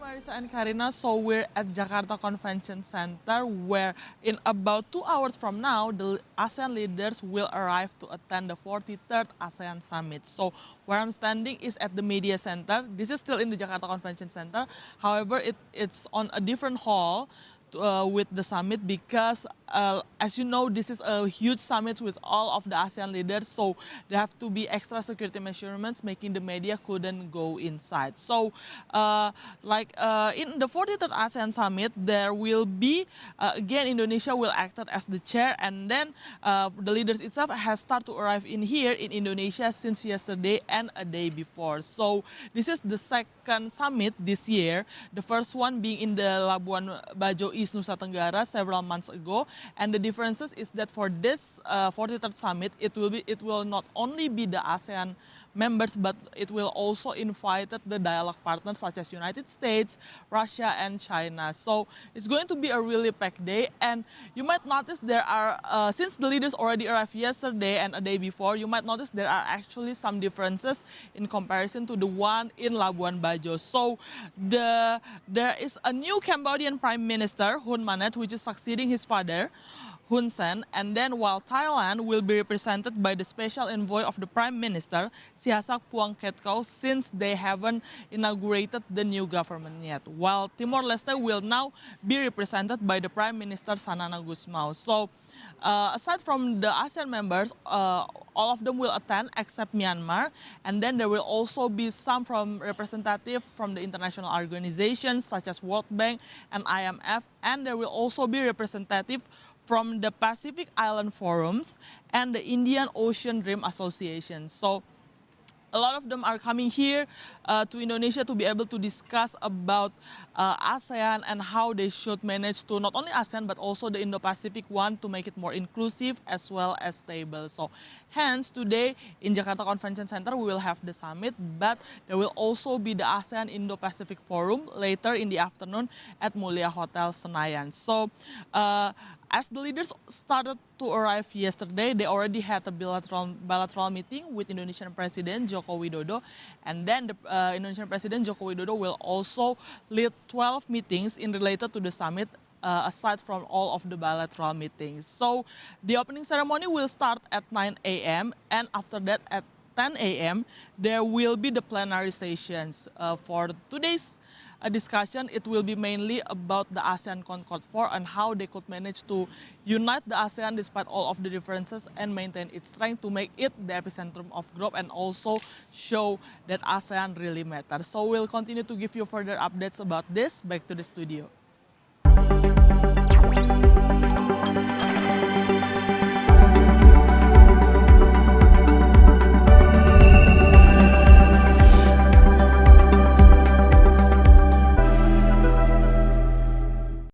Marisa and Karina. So we're at Jakarta Convention Center where in about 2 hours from now, the ASEAN leaders will arrive to attend the 43rd ASEAN Summit. So where I'm standing is at the Media Center. This is still in the Jakarta Convention Center. However, it's on a different hall with the summit because as you know, this is a huge summit with all of the ASEAN leaders, so there have to be extra security measurements, making the media couldn't go inside. So in the 43rd ASEAN Summit, there will be, again, Indonesia will act as the chair, and then the leaders itself has started to arrive in here in Indonesia since yesterday and a day before. So this is the second summit this year, the first one being in the Labuan Bajo East Nusa Tenggara several months ago. And the differences is that for this 43rd summit, it will not only be the ASEAN members, but it will also invite the dialogue partners such as United States, Russia, and China. So it's going to be a really packed day. And you might notice there are, since the leaders already arrived yesterday and a day before, you might notice there are actually some differences in comparison to the one in Labuan Bajo. So there is a new Cambodian Prime Minister, Hun Manet, which is succeeding his father, Hun Sen, and then while Thailand will be represented by the special envoy of the Prime Minister, Sihasak Phuangketkeow, since they haven't inaugurated the new government yet, while Timor-Leste will now be represented by the Prime Minister Sanana Gusmao. So aside from the ASEAN members, all of them will attend except Myanmar, and then there will also be some from representative from the international organizations such as World Bank and IMF, and there will also be representative from the Pacific Island Forums and the Indian Ocean Rim Association. So a lot of them are coming here to Indonesia to be able to discuss about ASEAN and how they should manage to not only ASEAN but also the Indo-Pacific one to make it more inclusive as well as stable. So hence today in Jakarta Convention Center we will have the summit, but there will also be the ASEAN Indo-Pacific Forum later in the afternoon at Mulia Hotel Senayan. So as the leaders started to arrive yesterday, they already had a bilateral meeting with Indonesian President Joko Widodo, and then the Indonesian President Joko Widodo will also lead 12 meetings in related to the summit, aside from all of the bilateral meetings. So the opening ceremony will start at 9 a.m. and after that at 10 a.m. there will be the plenary sessions. For today's discussion, it will be mainly about the ASEAN Concord 4 and how they could manage to unite the ASEAN despite all of the differences and maintain its strength to make it the epicentrum of growth and also show that ASEAN really matters. So we'll continue to give you further updates about this. Back to the studio.